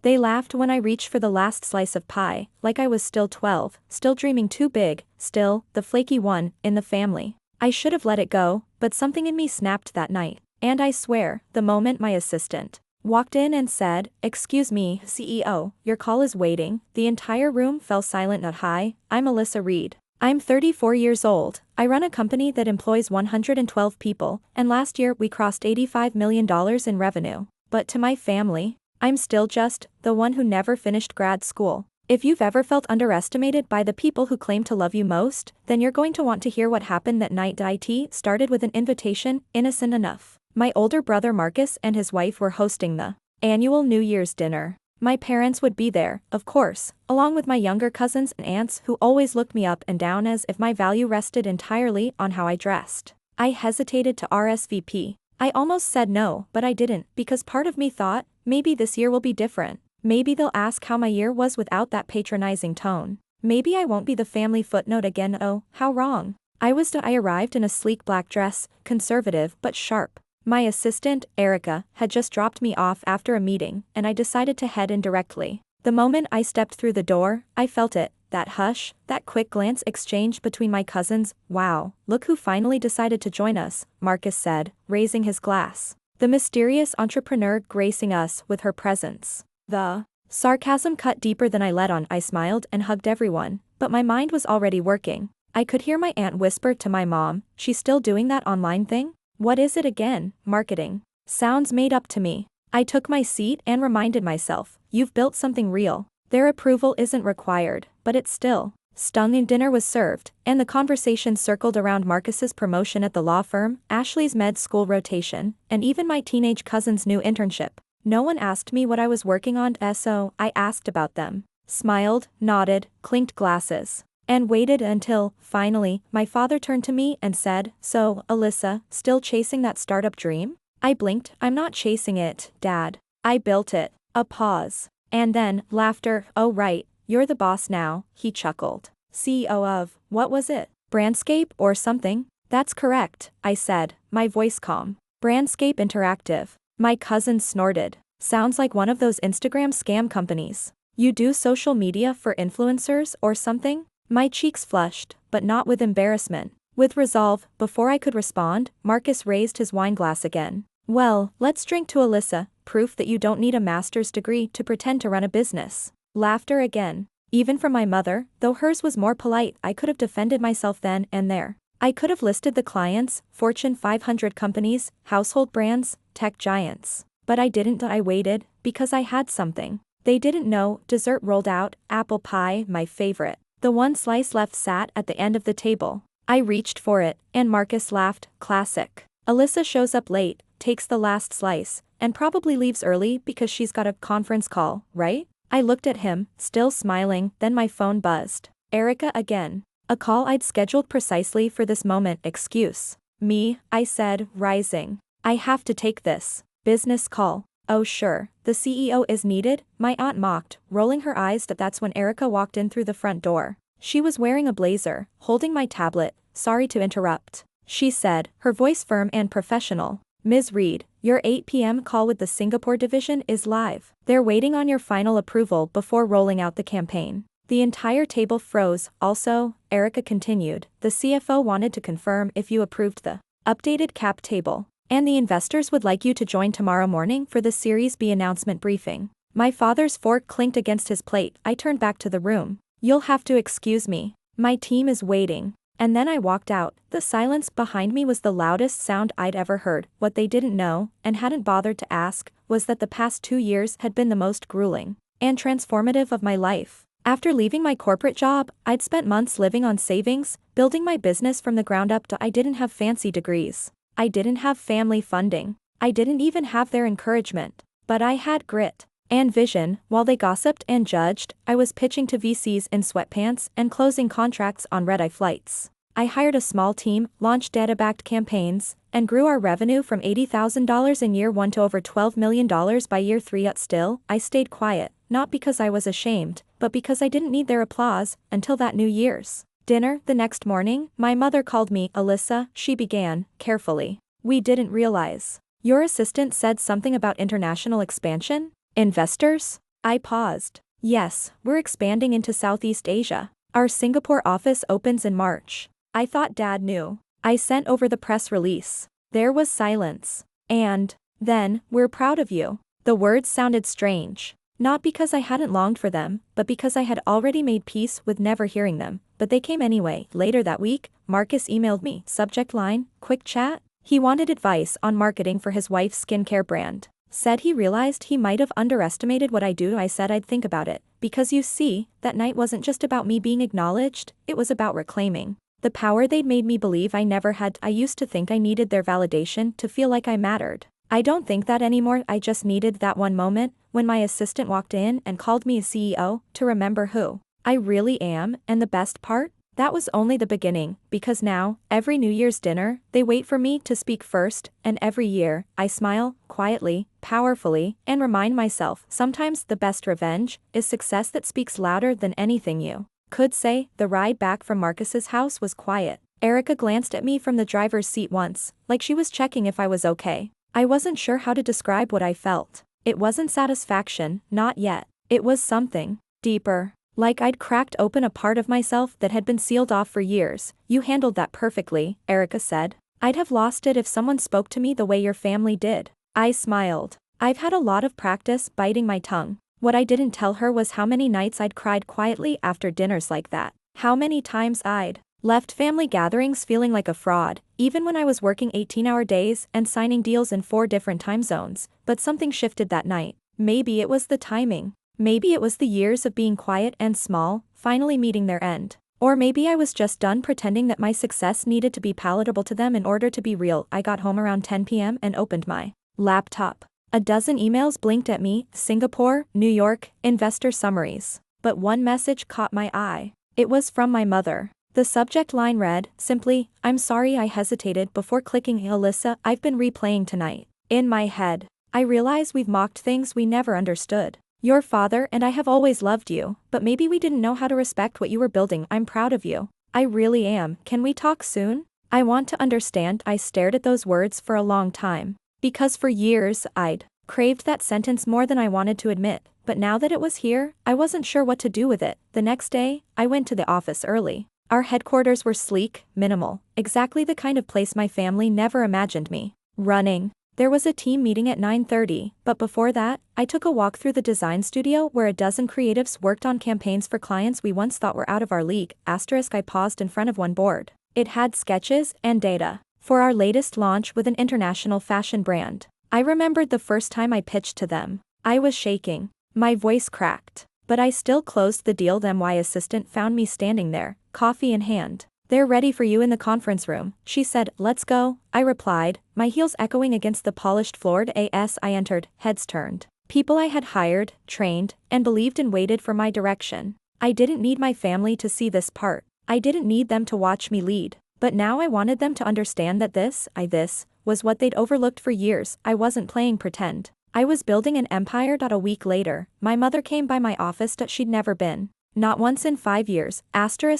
They laughed when I reached for the last slice of pie, like I was still 12, still dreaming too big, still, the flaky one, in the family. I should have let it go, but something in me snapped that night. And I swear, the moment my assistant walked in and said, "Excuse me, CEO, your call is waiting," the entire room fell silent. Not hi, I'm Alyssa Reed. I'm 34 years old, I run a company that employs 112 people, and last year we crossed $85 million in revenue. But to my family, I'm still just the one who never finished grad school. If you've ever felt underestimated by the people who claim to love you most, then you're going to want to hear what happened that night. It started with an invitation, innocent enough. My older brother Marcus and his wife were hosting the annual New Year's dinner. My parents would be there, of course, along with my younger cousins and aunts who always looked me up and down as if my value rested entirely on how I dressed. I hesitated to RSVP. I almost said no, but I didn't, because part of me thought, maybe this year will be different. Maybe they'll ask how my year was without that patronizing tone. Maybe I won't be the family footnote again. Oh, how wrong. I arrived in a sleek black dress, conservative but sharp. My assistant, Erica, had just dropped me off after a meeting, and I decided to head in directly. The moment I stepped through the door, I felt it, that hush, that quick glance exchanged between my cousins. "Wow, look who finally decided to join us," Marcus said, raising his glass. The mysterious entrepreneur gracing us with her presence. The sarcasm cut deeper than I let on. I smiled and hugged everyone, but my mind was already working. I could hear my aunt whisper to my mom, "She's still doing that online thing? What is it again? Marketing. Sounds made up to me." I took my seat and reminded myself, "You've built something real. Their approval isn't required, but it still stung." And dinner was served, and the conversation circled around Marcus's promotion at the law firm, Ashley's med school rotation, and even my teenage cousin's new internship. No one asked me what I was working on, so I asked about them, smiled, nodded, clinked glasses, and waited until, finally, my father turned to me and said, "So, Alyssa, still chasing that startup dream?" I blinked. "I'm not chasing it, Dad. I built it." A pause. And then, laughter. "Oh right, you're the boss now," he chuckled. "CEO of, what was it? Brandscape or something?" "That's correct," I said, my voice calm. "Brandscape Interactive." My cousin snorted. "Sounds like one of those Instagram scam companies. You do social media for influencers or something?" My cheeks flushed, but not with embarrassment. With resolve. Before I could respond, Marcus raised his wine glass again. "Well, let's drink to Alyssa, proof that you don't need a master's degree to pretend to run a business." Laughter again. Even from my mother, though hers was more polite. I could have defended myself then and there. I could have listed the clients, Fortune 500 companies, household brands, tech giants. But I didn't. I waited, because I had something they didn't know. Dessert rolled out, apple pie, my favorite. The one slice left sat at the end of the table. I reached for it, and Marcus laughed. "Classic. Alyssa shows up late, takes the last slice, and probably leaves early because she's got a conference call, right?" I looked at him, still smiling, then my phone buzzed. Erica again. A call I'd scheduled precisely for this moment. "Excuse me," I said, rising. "I have to take this business call." "Oh sure, the CEO is needed," my aunt mocked, rolling her eyes. That's when Erica walked in through the front door. She was wearing a blazer, holding my tablet. "Sorry to interrupt," she said, her voice firm and professional. "Ms. Reed, your 8 p.m. call with the Singapore division is live. They're waiting on your final approval before rolling out the campaign." The entire table froze. "Also," Erica continued, "the CFO wanted to confirm if you approved the updated cap table. And the investors would like you to join tomorrow morning for the Series B announcement briefing." My father's fork clinked against his plate. I turned back to the room. "You'll have to excuse me. My team is waiting." And then I walked out. The silence behind me was the loudest sound I'd ever heard. What they didn't know, and hadn't bothered to ask, was that the past 2 years had been the most grueling and transformative of my life. After leaving my corporate job, I'd spent months living on savings, building my business from the ground up. I didn't have fancy degrees. I didn't have family funding. I didn't even have their encouragement. But I had grit and vision. While they gossiped and judged, I was pitching to VCs in sweatpants and closing contracts on red-eye flights. I hired a small team, launched data-backed campaigns, and grew our revenue from $80,000 in year 1 to over $12 million by year 3. Still, I stayed quiet, not because I was ashamed, but because I didn't need their applause, until that New Year's dinner. The next morning, my mother called me. "Alyssa," she began, carefully. "We didn't realize. Your assistant said something about international expansion? Investors?" I paused. Yes, we're expanding into Southeast Asia. Our Singapore office opens in March. I thought Dad knew. I sent over the press release. There was silence. And then, we're proud of you. The words sounded strange. Not because I hadn't longed for them, but because I had already made peace with never hearing them. But they came anyway. Later that week, Marcus emailed me. Subject line, quick chat. He wanted advice on marketing for his wife's skincare brand. Said he realized he might have underestimated what I do. I said I'd think about it. Because you see, that night wasn't just about me being acknowledged, it was about reclaiming the power they'd made me believe I never had. I used to think I needed their validation to feel like I mattered. I don't think that anymore. I just needed that one moment, when my assistant walked in and called me a CEO, to remember who I really am. And the best part? That was only the beginning, because now, every New Year's dinner, they wait for me to speak first, and every year, I smile, quietly, powerfully, and remind myself, sometimes the best revenge is success that speaks louder than anything you could say. The ride back from Marcus's house was quiet. Erica glanced at me from the driver's seat once, like she was checking if I was okay. I wasn't sure how to describe what I felt. It wasn't satisfaction, not yet. It was something deeper. Like I'd cracked open a part of myself that had been sealed off for years. You handled that perfectly, Erica said. I'd have lost it if someone spoke to me the way your family did. I smiled. I've had a lot of practice biting my tongue. What I didn't tell her was how many nights I'd cried quietly after dinners like that. How many times I'd left family gatherings feeling like a fraud, even when I was working 18-hour days and signing deals in 4 different time zones. But something shifted that night. Maybe it was the timing. Maybe it was the years of being quiet and small, finally meeting their end. Or maybe I was just done pretending that my success needed to be palatable to them in order to be real. I got home around 10 p.m. and opened my laptop. A dozen emails blinked at me: Singapore, New York, investor summaries. But one message caught my eye. It was from my mother. The subject line read, simply, "I'm sorry I hesitated before clicking. Alyssa, I've been replaying tonight. In my head. I realize we've mocked things we never understood. Your father and I have always loved you, but maybe we didn't know how to respect what you were building. I'm proud of you. I really am. Can we talk soon? I want to understand." I stared at those words for a long time. Because for years, I'd craved that sentence more than I wanted to admit, but now that it was here, I wasn't sure what to do with it. The next day, I went to the office early. Our headquarters were sleek, minimal, exactly the kind of place my family never imagined me running. There was a team meeting at 9:30, but before that, I took a walk through the design studio where a dozen creatives worked on campaigns for clients we once thought were out of our league. I paused in front of one board. It had sketches and data for our latest launch with an international fashion brand. I remembered the first time I pitched to them. I was shaking. My voice cracked. But I still closed the deal. My assistant found me standing there, coffee in hand. "They're ready for you in the conference room," she said. "Let's go," I replied, my heels echoing against the polished floor. As I entered, heads turned. People I had hired, trained, and believed in waited for my direction. I didn't need my family to see this part. I didn't need them to watch me lead. But now I wanted them to understand that this was what they'd overlooked for years. I wasn't playing pretend. I was building an empire. A week later, my mother came by my office. She'd never been. Not once in 5 years.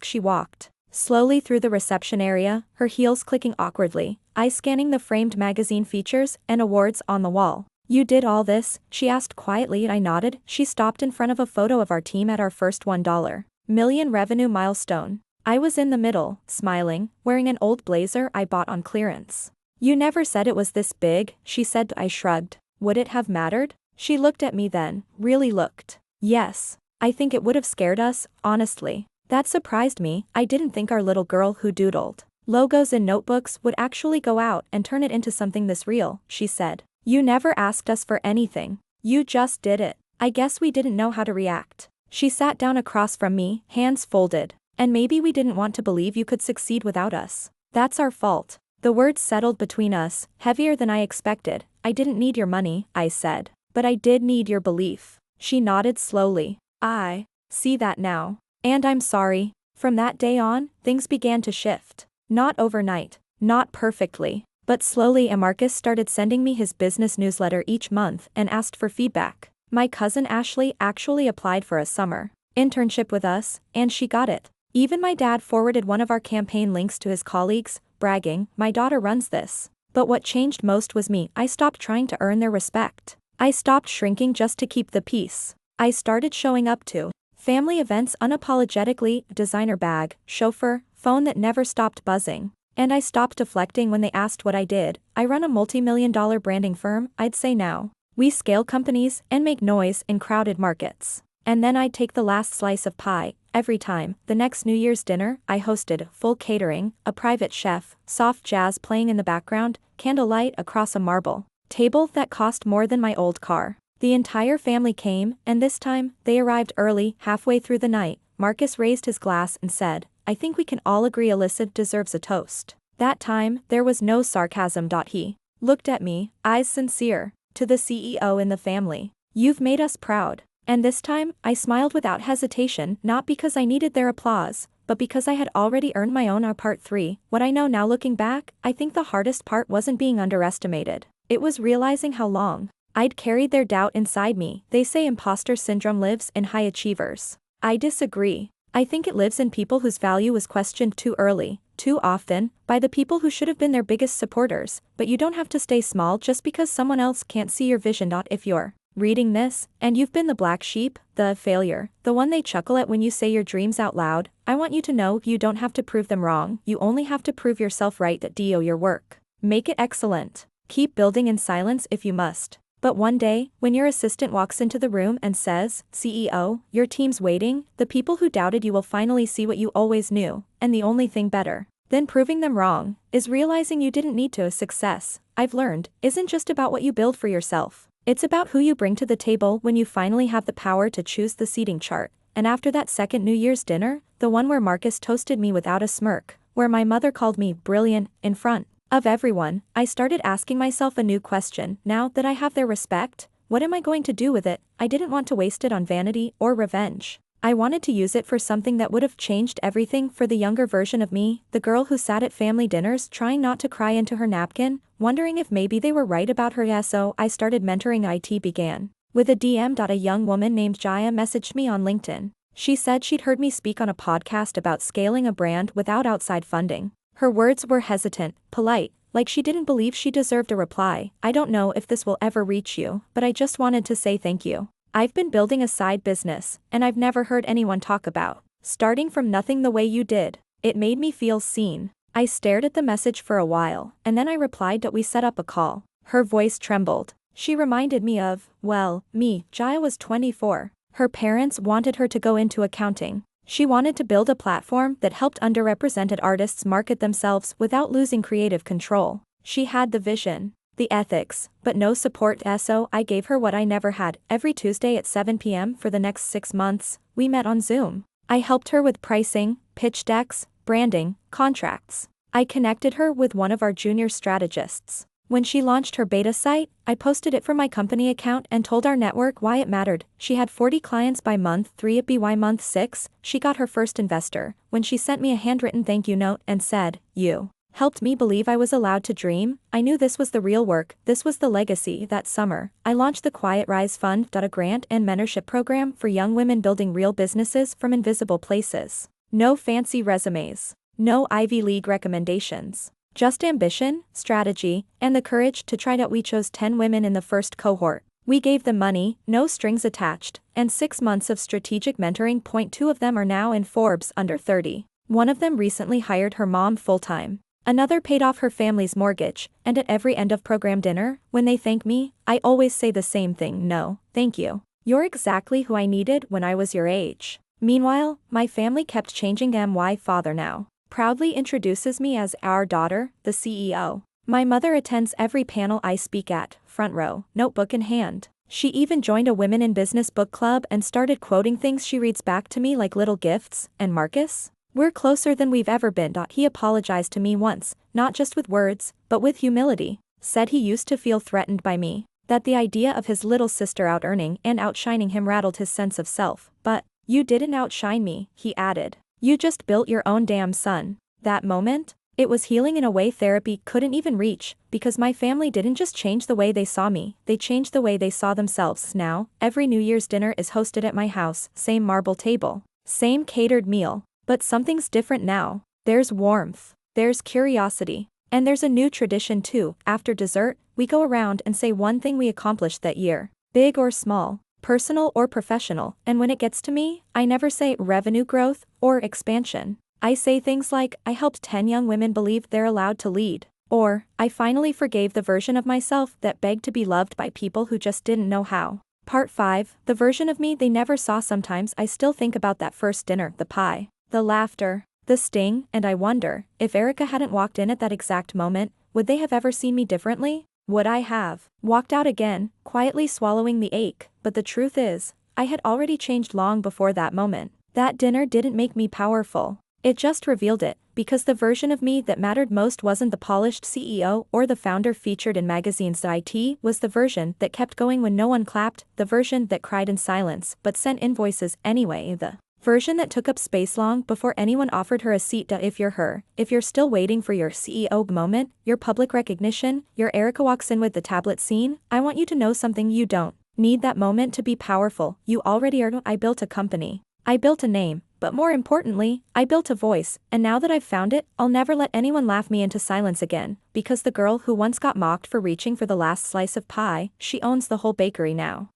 She walked slowly through the reception area, her heels clicking awkwardly, eyes scanning the framed magazine features and awards on the wall. "You did all this?" she asked quietly. I nodded. She stopped in front of a photo of our team at our first $1 million revenue milestone. I was in the middle, smiling, wearing an old blazer I bought on clearance. "You never said it was this big," she said. I shrugged. Would it have mattered? She looked at me then, really looked. Yes. I think it would have scared us, honestly. That surprised me. I didn't think our little girl who doodled logos in notebooks would actually go out and turn it into something this real, she said. "You never asked us for anything. You just did it. I guess we didn't know how to react." She sat down across from me, hands folded. "And maybe we didn't want to believe you could succeed without us. That's our fault." The words settled between us, heavier than I expected. "I didn't need your money," I said. "But I did need your belief." She nodded slowly. "I see that now. And I'm sorry." From that day on, things began to shift. Not overnight, not perfectly, but slowly. Marcus started sending me his business newsletter each month and asked for feedback. My cousin Ashley actually applied for a summer internship with us, and she got it. Even my dad forwarded one of our campaign links to his colleagues, bragging, "My daughter runs this." But what changed most was me. I stopped trying to earn their respect. I stopped shrinking just to keep the peace. I started showing up to family events unapologetically, designer bag, chauffeur, phone that never stopped buzzing. And I stopped deflecting when they asked what I did. I run a multi-million-dollar branding firm, I'd say now. We scale companies and make noise in crowded markets. And then I'd take the last slice of pie, every time. The next New Year's dinner, I hosted full catering, a private chef, soft jazz playing in the background, candlelight across a marble table that cost more than my old car. The entire family came, and this time, they arrived early, halfway through the night. Marcus raised his glass and said, "I think we can all agree Alyssa deserves a toast." That time, there was no sarcasm. He looked at me, eyes sincere. "To the CEO in the family. You've made us proud." And this time, I smiled without hesitation, not because I needed their applause, but because I had already earned my own. Part 3, what I know now looking back, I think the hardest part wasn't being underestimated. It was realizing how long I'd carried their doubt inside me. They say imposter syndrome lives in high achievers. I disagree. I think it lives in people whose value was questioned too early, too often, by the people who should have been their biggest supporters. But you don't have to stay small just because someone else can't see your vision. If you're reading this, and you've been the black sheep, the failure, the one they chuckle at when you say your dreams out loud, I want you to know you don't have to prove them wrong, you only have to prove yourself right. Do your work. Make it excellent. Keep building in silence if you must. But one day, when your assistant walks into the room and says, "CEO, your team's waiting," the people who doubted you will finally see what you always knew, and the only thing better than proving them wrong is realizing you didn't need to. Success, I've learned, isn't just about what you build for yourself. It's about who you bring to the table when you finally have the power to choose the seating chart. And after that second New Year's dinner, the one where Marcus toasted me without a smirk, where my mother called me brilliant in front of everyone, I started asking myself a new question. Now that I have their respect, what am I going to do with it? I didn't want to waste it on vanity or revenge. I wanted to use it for something that would have changed everything for the younger version of me, the girl who sat at family dinners trying not to cry into her napkin, wondering if maybe they were right about her. So I started mentoring. It began with a DM. A young woman named Jaya messaged me on LinkedIn. She said she'd heard me speak on a podcast about scaling a brand without outside funding. Her words were hesitant, polite, like she didn't believe she deserved a reply. "I don't know if this will ever reach you, but I just wanted to say thank you. I've been building a side business, and I've never heard anyone talk about starting from nothing the way you did. It made me feel seen." I stared at the message for a while, and then I replied that we set up a call. Her voice trembled. She reminded me of, well, me. Jaya was 24. Her parents wanted her to go into accounting. She wanted to build a platform that helped underrepresented artists market themselves without losing creative control. She had the vision, the ethics, but no support. So I gave her what I never had. Every Tuesday at 7 p.m. for the next 6 months, we met on Zoom. I helped her with pricing, pitch decks, branding, contracts. I connected her with one of our junior strategists. When she launched her beta site, I posted it from my company account and told our network why it mattered. She had 40 clients by month 3. By month 6, she got her first investor, when she sent me a handwritten thank you note and said, "You helped me believe I was allowed to dream." I knew this was the real work, this was the legacy. That summer, I launched the Quiet Rise Fund, a grant and mentorship program for young women building real businesses from invisible places. No fancy resumes. No Ivy League recommendations. Just ambition, strategy, and the courage to try. We chose 10 women in the first cohort. We gave them money, no strings attached, and 6 months of strategic mentoring. 2 of them are now in Forbes under 30. One of them recently hired her mom full-time. Another paid off her family's mortgage, and at every end of program dinner, when they thank me, I always say the same thing: "No, thank you. You're exactly who I needed when I was your age." Meanwhile, my family kept changing. My father now proudly introduces me as our daughter, the CEO. My mother attends every panel I speak at, front row, notebook in hand. She even joined a Women in Business book club and started quoting things she reads back to me like little gifts. And Marcus? We're closer than we've ever been. He apologized to me once, not just with words, but with humility. Said he used to feel threatened by me, that the idea of his little sister out-earning and outshining him rattled his sense of self. "But you didn't outshine me," he added. "You just built your own damn son." That moment, it was healing in a way therapy couldn't even reach, because my family didn't just change the way they saw me, they changed the way they saw themselves. Now, every New Year's dinner is hosted at my house, same marble table, same catered meal. But something's different now. There's warmth, there's curiosity, and there's a new tradition too. After dessert, we go around and say one thing we accomplished that year, big or small. personal or professional, and when it gets to me, I never say revenue growth or expansion. I say things like, I helped 10 young women believe they're allowed to lead. Or, I finally forgave the version of myself that begged to be loved by people who just didn't know how. Part 5, the version of me they never saw. Sometimes I still think about that first dinner, the pie, the laughter, the sting, and I wonder, if Erica hadn't walked in at that exact moment, would they have ever seen me differently? Would I have walked out again, quietly swallowing the ache? But the truth is, I had already changed long before that moment. That dinner didn't make me powerful. It just revealed it, because the version of me that mattered most wasn't the polished CEO or the founder featured in magazines. The IT was the version that kept going when no one clapped, the version that cried in silence but sent invoices anyway, the version that took up space long before anyone offered her a seat. If you're her, if you're still waiting for your CEO moment, your public recognition, your Erica walks in with the tablet scene, I want you to know something: you don't need that moment to be powerful. You already are. I built a company. I built a name. But more importantly, I built a voice, and now that I've found it, I'll never let anyone laugh me into silence again, because the girl who once got mocked for reaching for the last slice of pie, she owns the whole bakery now.